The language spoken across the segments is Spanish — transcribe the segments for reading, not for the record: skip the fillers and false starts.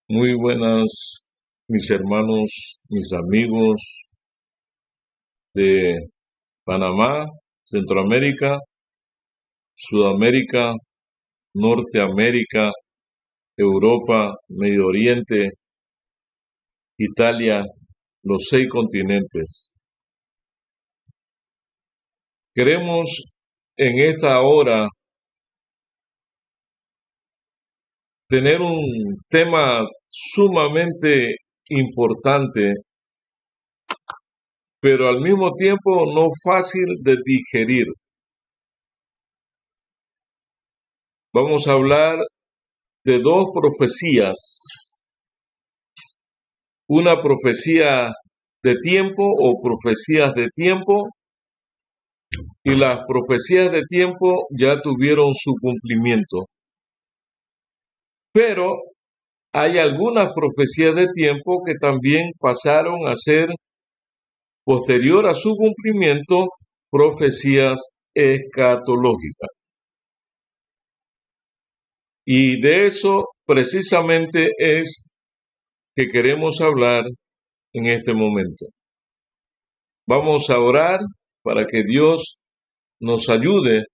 Muy buenas, mis hermanos, mis amigos de Panamá, Centroamérica, Sudamérica, Norteamérica, Europa, Medio Oriente, Italia, los 6 continentes. Queremos en esta hora tener un tema sumamente importante, pero al mismo tiempo no fácil de digerir. Vamos a hablar de dos profecías, una profecía de tiempo o profecías de tiempo, y las profecías de tiempo ya tuvieron su cumplimiento. Pero hay algunas profecías de tiempo que también pasaron a ser, posterior a su cumplimiento, profecías escatológicas. Y de eso precisamente es que queremos hablar en este momento. Vamos a orar para que Dios nos ayude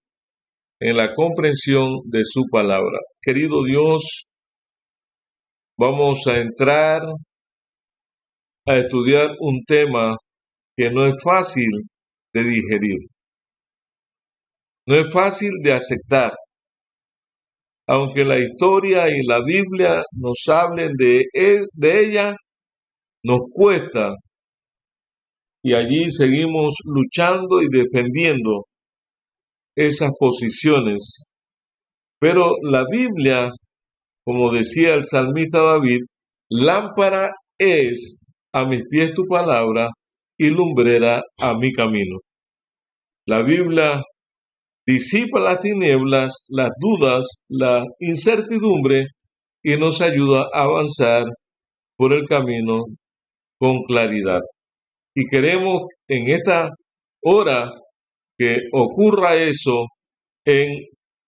en la comprensión de su palabra. Querido Dios, vamos a entrar a estudiar un tema que no es fácil de digerir, no es fácil de aceptar. Aunque la historia y la Biblia nos hablen de ella, nos cuesta, y allí seguimos luchando y defendiendo esas posiciones. Pero la Biblia, como decía el salmista David, lámpara es a mis pies tu palabra y lumbrera a mi camino. La Biblia disipa las tinieblas, las dudas, la incertidumbre y nos ayuda a avanzar por el camino con claridad. Y queremos en esta hora que ocurra eso en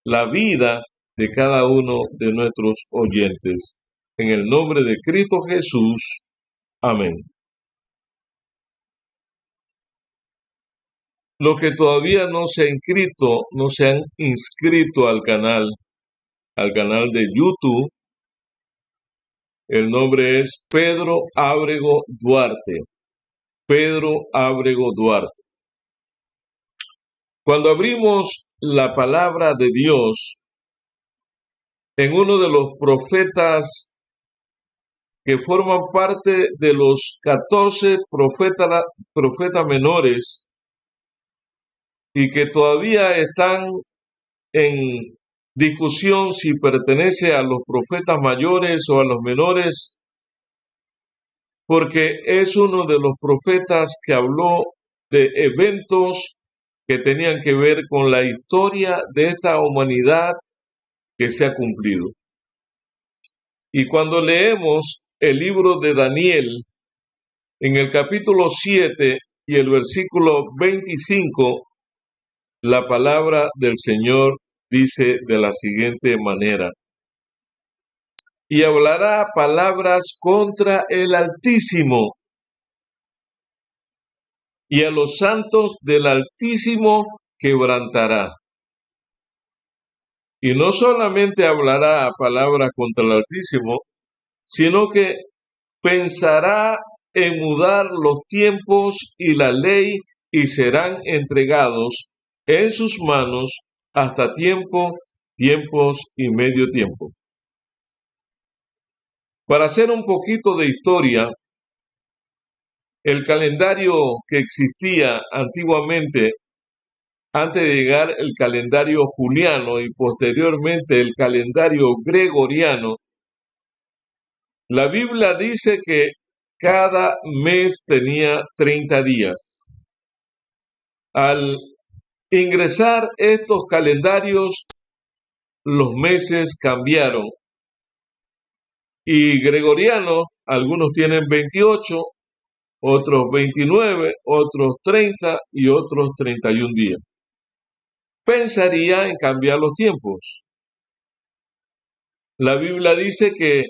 la vida de cada uno de nuestros oyentes. En el nombre de Cristo Jesús. Amén. Los que todavía no se han inscrito al canal de YouTube, el nombre es Pedro Ábrego Duarte. Pedro Ábrego Duarte. Cuando abrimos la palabra de Dios en uno de los profetas que forman parte de los 14 profetas menores y que todavía están en discusión si pertenece a los profetas mayores o a los menores, porque es uno de los profetas que habló de eventos que tenían que ver con la historia de esta humanidad que se ha cumplido. Y cuando leemos el libro de Daniel, en el capítulo 7 y el versículo 25, la palabra del Señor dice de la siguiente manera: y hablará palabras contra el Altísimo, y a los santos del Altísimo quebrantará. Y no solamente hablará palabras contra el Altísimo, sino que pensará en mudar los tiempos y la ley, y serán entregados en sus manos hasta tiempos y medio tiempo. Para hacer un poquito de historia, el calendario que existía antiguamente, antes de llegar el calendario juliano y posteriormente el calendario gregoriano, la Biblia dice que cada mes tenía 30 días. Al ingresar estos calendarios, los meses cambiaron. Y gregoriano, algunos tienen 28, otros 29, otros 30 y otros 31 días. Pensaría en cambiar los tiempos. La Biblia dice que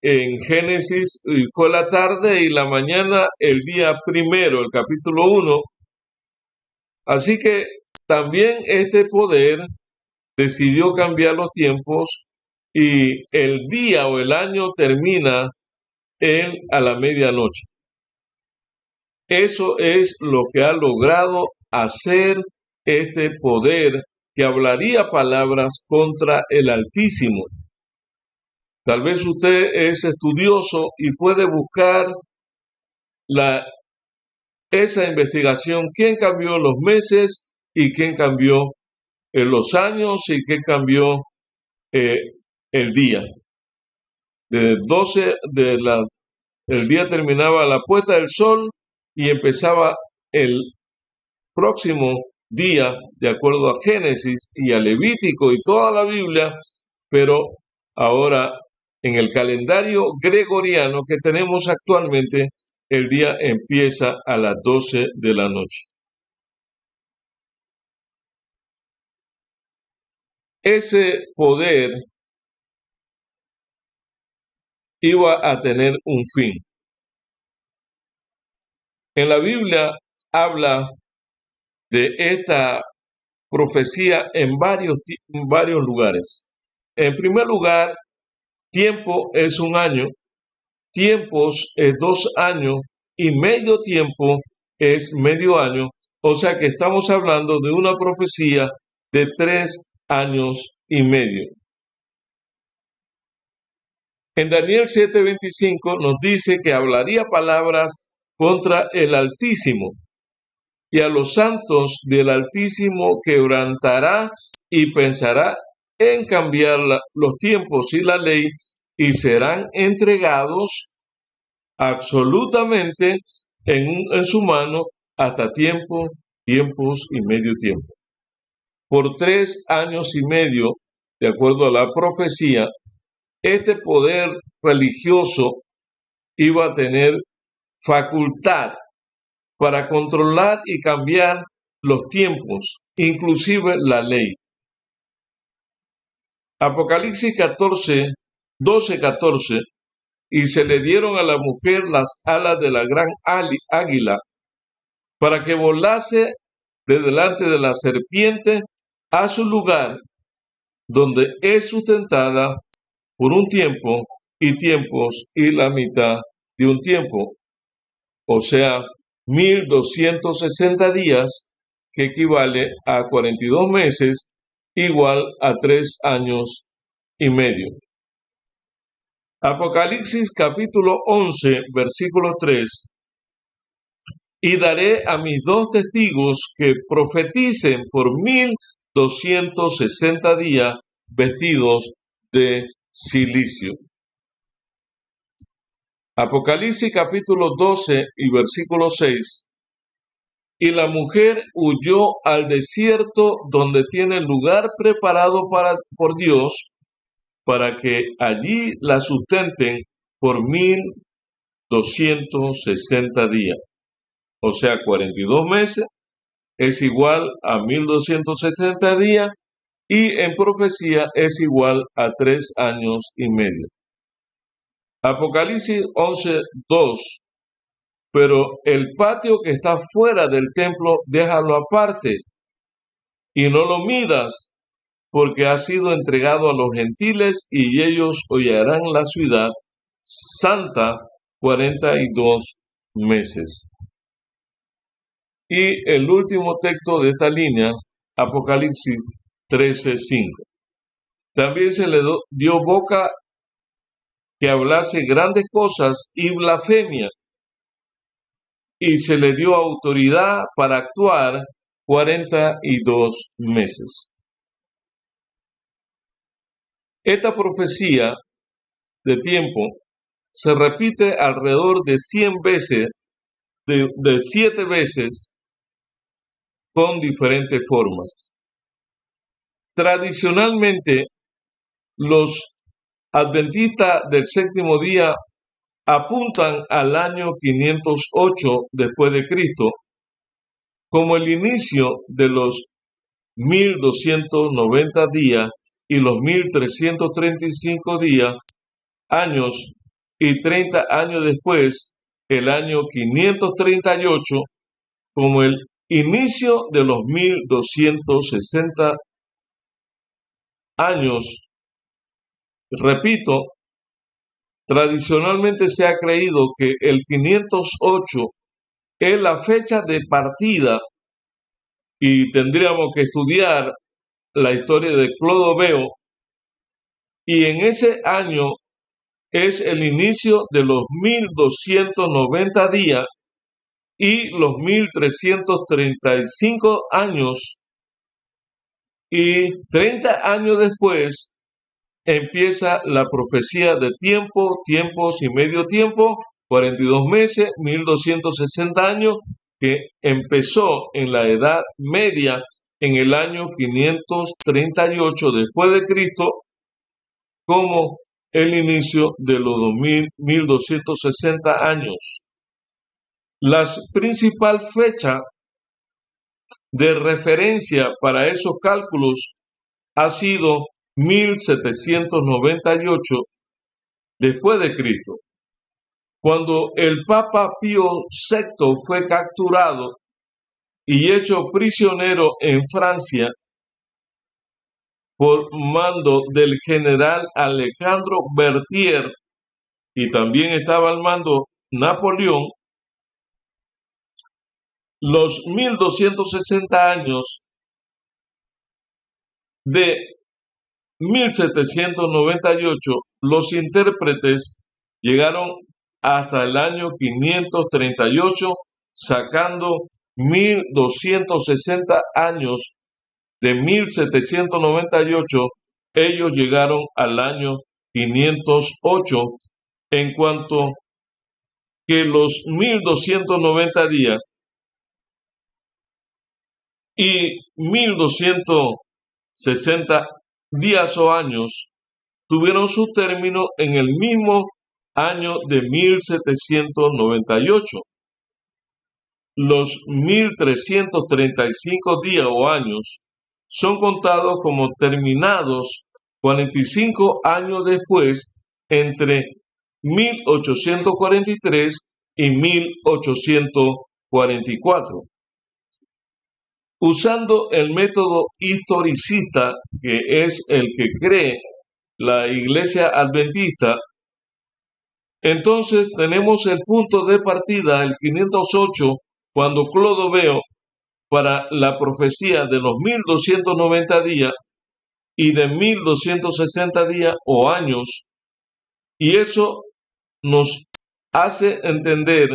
en Génesis fue la tarde y la mañana el día primero, el capítulo 1. Así que también este poder decidió cambiar los tiempos y el día o el año termina a la medianoche. Eso es lo que ha logrado hacer este poder que hablaría palabras contra el Altísimo. Tal vez usted es estudioso y puede buscar esa investigación, quién cambió los meses y quién cambió los años y quién cambió el día. De 12 el día terminaba la puesta del sol y empezaba el próximo día, de acuerdo a Génesis y a Levítico y toda la Biblia, pero ahora en el calendario gregoriano que tenemos actualmente, el día empieza a las 12 de la noche. Ese poder iba a tener un fin. En la Biblia habla de esta profecía en varios lugares. En primer lugar, tiempo es un año, tiempos es 2 años y medio tiempo es medio año. O sea que estamos hablando de una profecía de 3 años y medio. En Daniel 7:25 nos dice que hablaría palabras contra el Altísimo y a los santos del Altísimo quebrantará y pensará en cambiar los tiempos y la ley y serán entregados absolutamente en su mano hasta tiempos y medio tiempo. Por 3 años y medio, de acuerdo a la profecía, este poder religioso iba a tener facultad para controlar y cambiar los tiempos, inclusive la ley. Apocalipsis 12:14, y se le dieron a la mujer las alas de la gran águila para que volase de delante de la serpiente a su lugar, donde es sustentada por un tiempo y tiempos y la mitad de un tiempo, o sea, 1260 días, que equivale a 42 meses, igual a 3 años y medio. Apocalipsis capítulo 11, versículo 3. Y daré a mis 2 testigos que profeticen por 1260 días vestidos de silicio. Apocalipsis capítulo 12 y versículo 6. Y la mujer huyó al desierto donde tiene lugar preparado por Dios para que allí la sustenten por 1260 días. O sea, 42 meses es igual a 1260 días y en profecía es igual a 3 años y medio. Apocalipsis 11:2. Pero el patio que está fuera del templo, déjalo aparte y no lo midas, porque ha sido entregado a los gentiles y ellos hollarán la ciudad santa 42 meses. Y el último texto de esta línea, Apocalipsis 13:5. También se le dio boca que hablase grandes cosas y blasfemia, y se le dio autoridad para actuar 42 meses. Esta profecía de tiempo se repite alrededor de 100 veces, de 7 veces, con diferentes formas. Tradicionalmente, los adventistas del séptimo día apuntan al año 508 después de Cristo como el inicio de los 1290 días y los 1335 años y 30 años después, el año 538, como el inicio de los 1260 años. Repito, tradicionalmente se ha creído que el 508 es la fecha de partida y tendríamos que estudiar la historia de Clodoveo, y en ese año es el inicio de los 1290 días y los 1335 años, y 30 años después empieza la profecía de tiempo, tiempos y medio tiempo, 42 meses, 1260 años, que empezó en la Edad Media en el año 538 después de Cristo, como el inicio de los 1260 años. La principal fecha de referencia para esos cálculos ha sido 1798 después de Cristo, cuando el Papa Pío VI fue capturado y hecho prisionero en Francia por mando del general Alejandro Berthier, y también estaba al mando Napoleón. Los 1260 años de 1798, los intérpretes llegaron hasta el año 538, sacando 1260 años de 1798, ellos llegaron al año 508, en cuanto que los 1290 días y 1260 días o años tuvieron su término en el mismo año de 1798. Los 1335 días o años son contados como terminados 45 años después, entre 1843 y 1844. Usando el método historicista, que es el que cree la Iglesia Adventista, entonces tenemos el punto de partida, el 508, cuando Clodoveo, para la profecía de los 1290 días y de 1260 días o años, y eso nos hace entender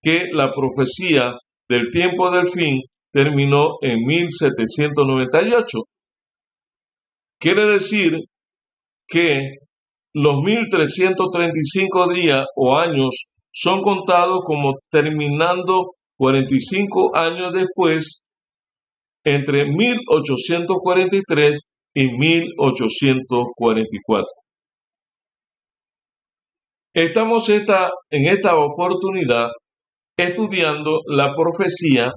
que la profecía del tiempo del fin terminó en 1798. Quiere decir que los 1335 días o años son contados como terminando 45 años después, entre 1843 y 1844. Estamos en esta oportunidad estudiando la profecía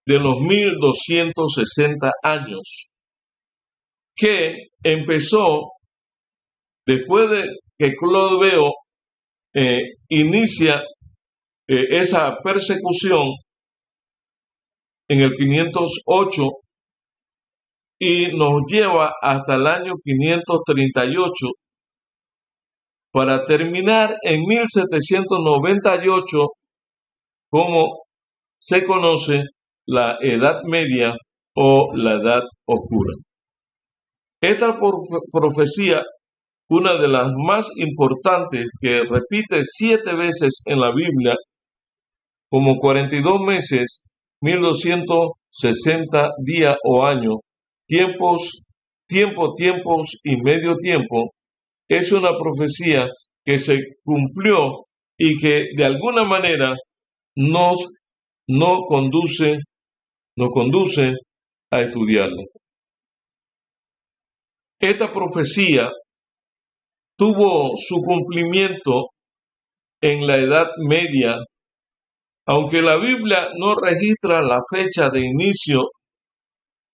de los 1260 años, que empezó después de que Clodoveo inicia esa persecución en el 508 y nos lleva hasta el año 538 para terminar en 1798, como se conoce la Edad Media o la Edad Oscura. Esta profecía, una de las más importantes, que repite 7 veces en la Biblia, como 42 meses, 1260 días o años, tiempos y medio tiempo, es una profecía que se cumplió y que de alguna manera nos conduce a estudiarla. Esta profecía tuvo su cumplimiento en la Edad Media, aunque la Biblia no registra la fecha de inicio.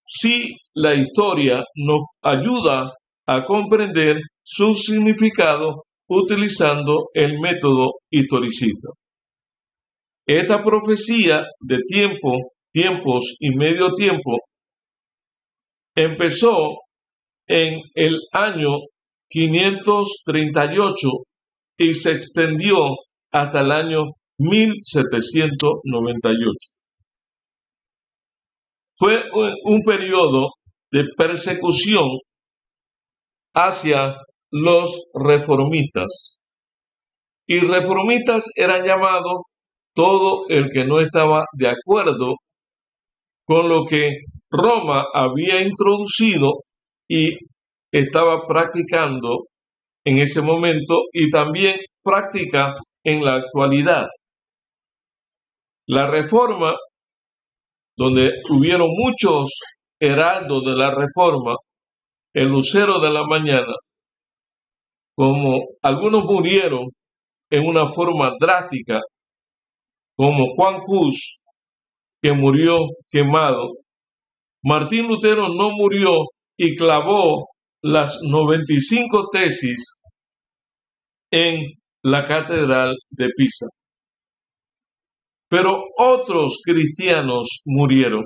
Sí, la historia nos ayuda a comprender su significado utilizando el método historicista. Esta profecía de tiempos y medio tiempo empezó en el año 538 y se extendió hasta el año 1798. Fue un periodo de persecución hacia los reformistas. Y reformistas eran llamados todo el que no estaba de acuerdo con lo que Roma había introducido y estaba practicando en ese momento y también practica en la actualidad. La reforma, donde hubieron muchos heraldos de la reforma, el lucero de la mañana, como algunos murieron en una forma drástica, como Juan Hus, que murió quemado. Martín Lutero no murió y clavó las 95 tesis en la catedral de Pisa. Pero otros cristianos murieron.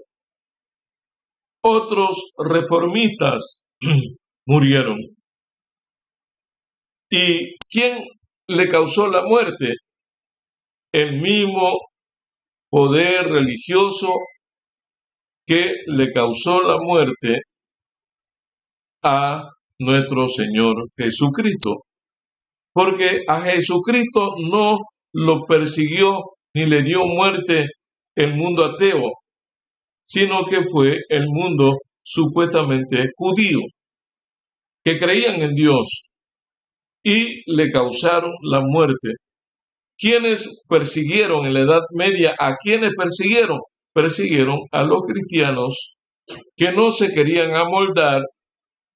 Otros reformistas murieron. ¿Y quién le causó la muerte? El mismo poder religioso que le causó la muerte a nuestro Señor Jesucristo. Porque a Jesucristo no lo persiguió ni le dio muerte el mundo ateo, sino que fue el mundo supuestamente judío, que creían en Dios y le causaron la muerte. ¿Quiénes persiguieron en la Edad Media? ¿A quiénes persiguieron? Persiguieron a los cristianos que no se querían amoldar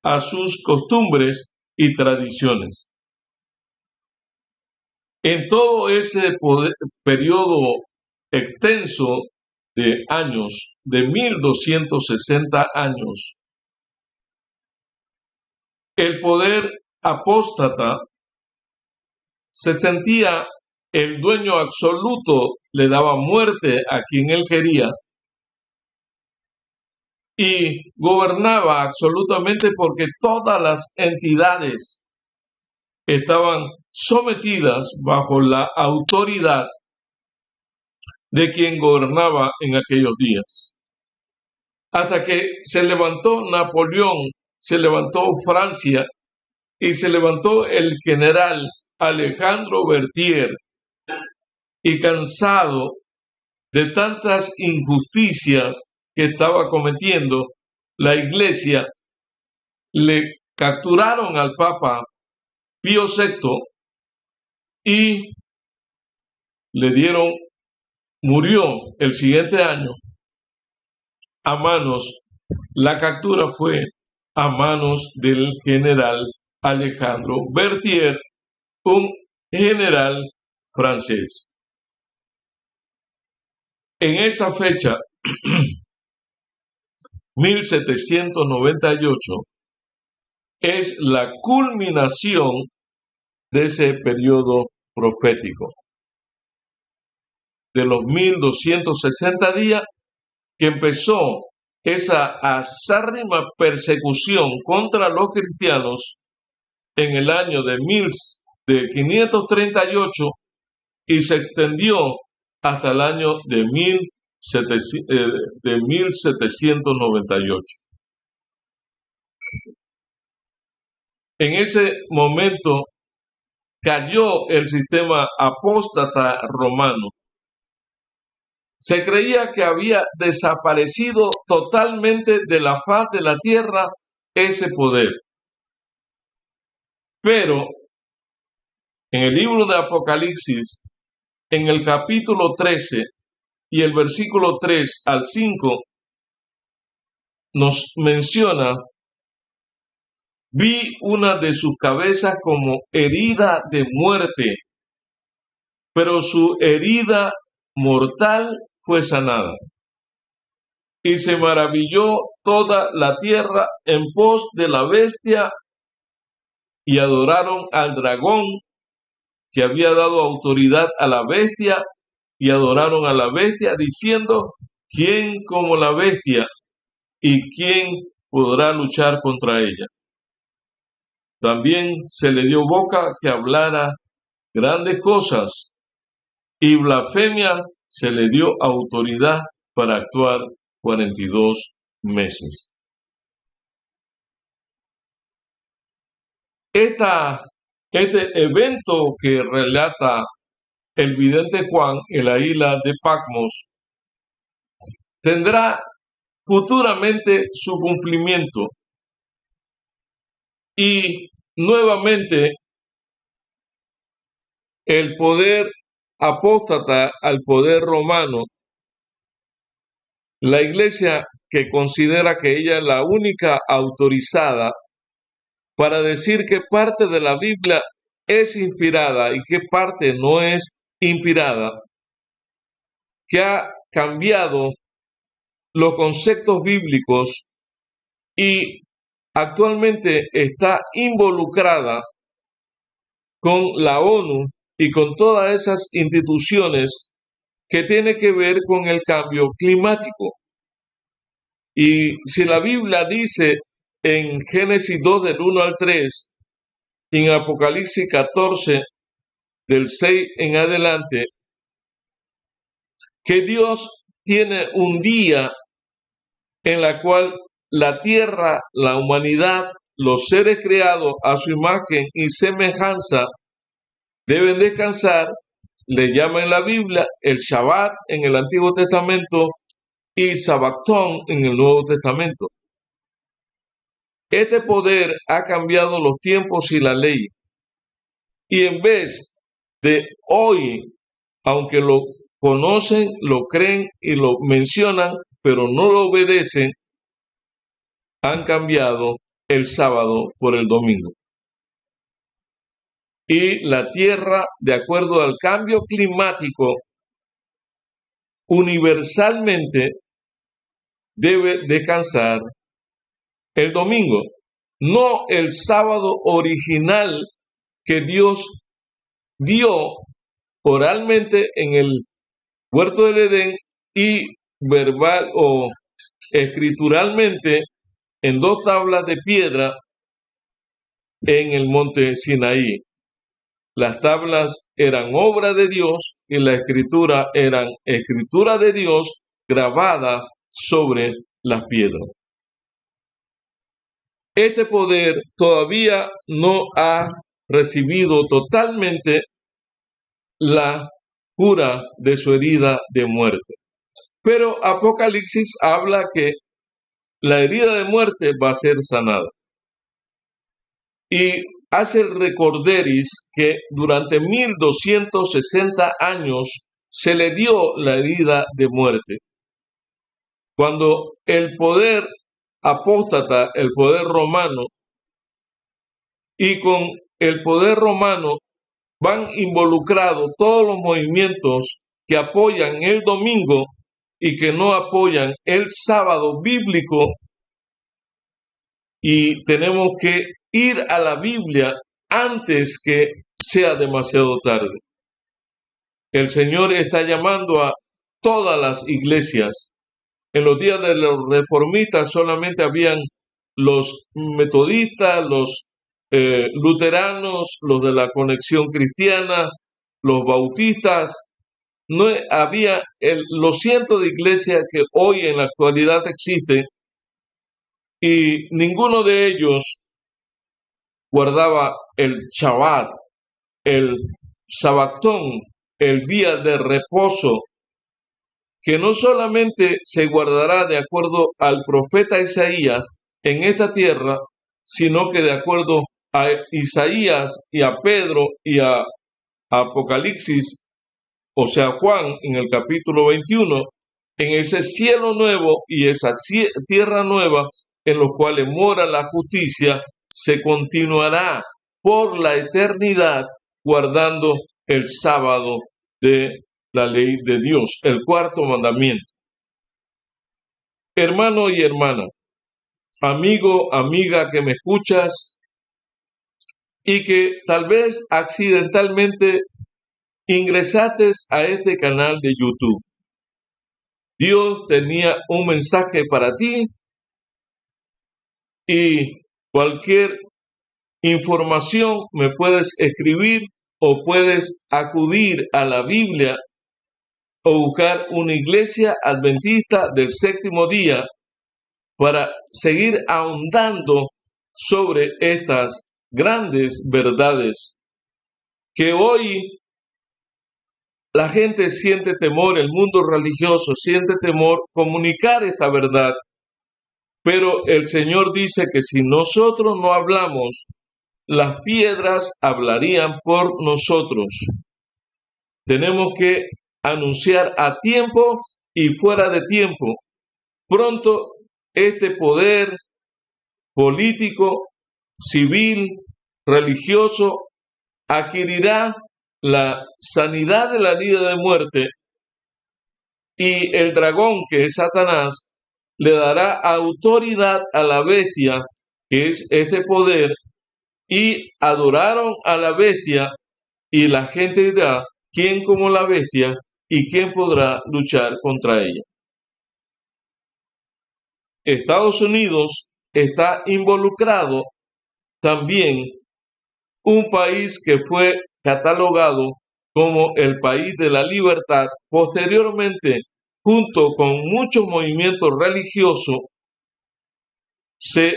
a sus costumbres y tradiciones. En todo ese periodo extenso de años, de 1260 años, el poder apóstata se sentía el dueño absoluto, le daba muerte a quien él quería y gobernaba absolutamente porque todas las entidades estaban sometidas bajo la autoridad de quien gobernaba en aquellos días. Hasta que se levantó Napoleón, se levantó Francia y se levantó el general Alejandro Berthier, y cansado de tantas injusticias que estaba cometiendo la Iglesia, le capturaron al Papa Pío VI y murió el siguiente año la captura fue a manos del general Alejandro Berthier, un general francés. En esa fecha, 1798, es la culminación de ese periodo profético. De los 1260 días que empezó esa acérrima persecución contra los cristianos en el año de 538 y se extendió hasta el año de 1798. En ese momento cayó el sistema apóstata romano. Se creía que había desaparecido totalmente de la faz de la tierra ese poder. Pero en el libro de Apocalipsis, en el capítulo 13 y el versículo 3 al 5, nos menciona: vi una de sus cabezas como herida de muerte, pero su herida mortal fue sanada. Y se maravilló toda la tierra en pos de la bestia y adoraron al dragón que había dado autoridad a la bestia y adoraron a la bestia, diciendo: ¿quién como la bestia y quién podrá luchar contra ella? También se le dio boca que hablara grandes cosas, y blasfemia se le dio autoridad para actuar 42 meses. Este evento que relata el vidente Juan en la isla de Patmos tendrá futuramente su cumplimiento, y nuevamente el poder apóstata al poder romano, la iglesia que considera que ella es la única autorizada para decir qué parte de la Biblia es inspirada y qué parte no es inspirada, que ha cambiado los conceptos bíblicos y actualmente está involucrada con la ONU y con todas esas instituciones que tienen que ver con el cambio climático. Y si la Biblia dice en Génesis 2 del 1 al 3, en Apocalipsis 14 del 6 en adelante, que Dios tiene un día en la cual la tierra, la humanidad, los seres creados a su imagen y semejanza deben descansar, le llama en la Biblia el Shabbat en el Antiguo Testamento y Sabaktón en el Nuevo Testamento. Este poder ha cambiado los tiempos y la ley. Y en vez de hoy, aunque lo conocen, lo creen y lo mencionan, pero no lo obedecen, han cambiado el sábado por el domingo. Y la tierra, de acuerdo al cambio climático, universalmente debe descansar el domingo, no el sábado original que Dios dio oralmente en el huerto del Edén y verbal o escrituralmente en 2 tablas de piedra en el monte Sinaí. Las tablas eran obra de Dios y la escritura eran escritura de Dios grabada sobre las piedras. Este poder todavía no ha recibido totalmente la cura de su herida de muerte. Pero Apocalipsis habla que la herida de muerte va a ser sanada. Y hace el recorderis que durante 1260 años se le dio la herida de muerte. Cuando el poder apóstata, el poder romano, y con el poder romano van involucrados todos los movimientos que apoyan el domingo y que no apoyan el sábado bíblico, y tenemos que ir a la Biblia antes que sea demasiado tarde. El Señor está llamando a todas las iglesias. En los días de los reformistas solamente habían los metodistas, los luteranos, los de la Conexión Cristiana, los bautistas. No había los cientos de iglesias que hoy en la actualidad existen, y ninguno de ellos guardaba el Shabbat, el Sabaktón, el día de reposo, que no solamente se guardará de acuerdo al profeta Isaías en esta tierra, sino que de acuerdo a Isaías y a Pedro y a Apocalipsis, o sea, Juan en el capítulo 21, en ese cielo nuevo y esa tierra nueva en los cuales mora la justicia, se continuará por la eternidad guardando el sábado de la ley de Dios, el 4º mandamiento. Hermano y hermana, amigo, amiga que me escuchas, y que tal vez accidentalmente ingresaste a este canal de YouTube. Dios tenía un mensaje para ti y cualquier información me puedes escribir o puedes acudir a la Biblia o buscar una iglesia adventista del séptimo día para seguir ahondando sobre estas grandes verdades que hoy la gente siente temor, el mundo religioso siente temor comunicar esta verdad, pero el Señor dice que si nosotros no hablamos, las piedras hablarían por nosotros. Tenemos que anunciar a tiempo y fuera de tiempo. Pronto este poder político, civil, religioso, adquirirá la sanidad de la herida de muerte y el dragón, que es Satanás, le dará autoridad a la bestia, que es este poder, y adoraron a la bestia y la gente dirá, ¿quién como la bestia y quién podrá luchar contra ella? Estados Unidos está involucrado también, un país que fue catalogado como el país de la libertad. Posteriormente, junto con muchos movimientos religiosos, se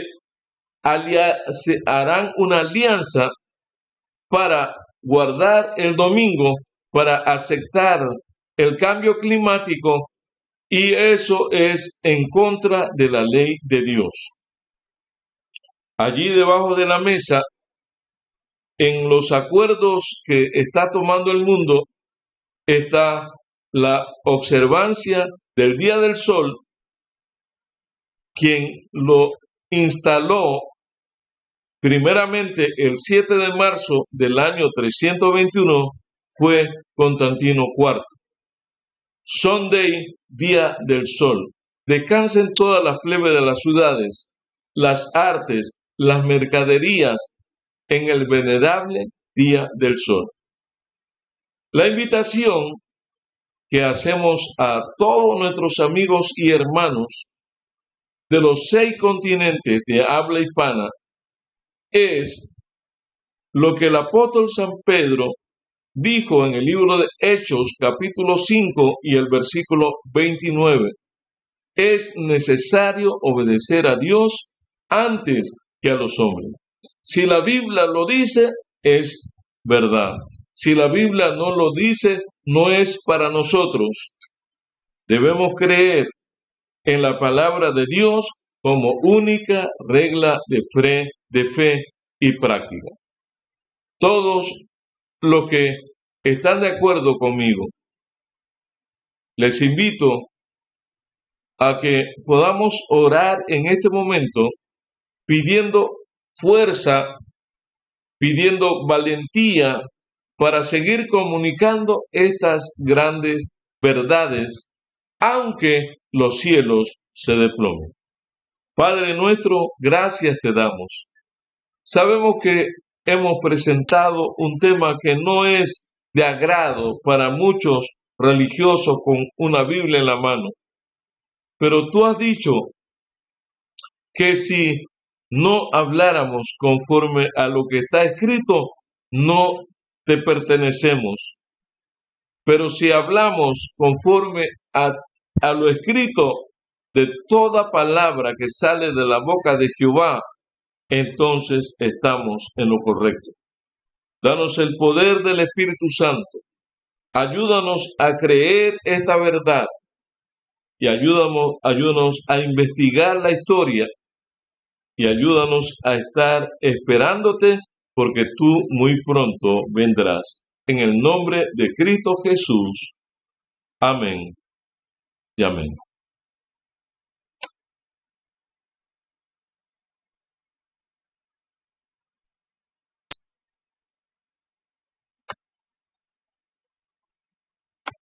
harán una alianza para guardar el domingo, para aceptar el cambio climático, y eso es en contra de la ley de Dios. Allí debajo de la mesa, en los acuerdos que está tomando el mundo, está la observancia del Día del Sol. Quien lo instaló primeramente el 7 de marzo del año 321 fue Constantino IV. Sunday, Día del Sol. Descansen todas las plebes de las ciudades, las artes, las mercaderías, en el venerable Día del Sol. La invitación que hacemos a todos nuestros amigos y hermanos de los 6 continentes de habla hispana es lo que el apóstol San Pedro dijo en el libro de Hechos, capítulo 5 y el versículo 29. Es necesario obedecer a Dios antes que a los hombres. Si la Biblia lo dice, es verdad. Si la Biblia no lo dice, no es para nosotros. Debemos creer en la palabra de Dios como única regla de fe y práctica. Todos los que están de acuerdo conmigo, les invito a que podamos orar en este momento pidiendo fuerza, pidiendo valentía para seguir comunicando estas grandes verdades, aunque los cielos se desplomen. Padre nuestro, gracias te damos. Sabemos que hemos presentado un tema que no es de agrado para muchos religiosos con una Biblia en la mano, pero tú has dicho que si no habláramos conforme a lo que está escrito, no te pertenecemos. Pero si hablamos conforme a lo escrito, de toda palabra que sale de la boca de Jehová, entonces estamos en lo correcto. Danos el poder del Espíritu Santo. Ayúdanos a creer esta verdad y ayúdanos a investigar la historia y ayúdanos a estar esperándote, porque tú muy pronto vendrás. En el nombre de Cristo Jesús. Amén y amén.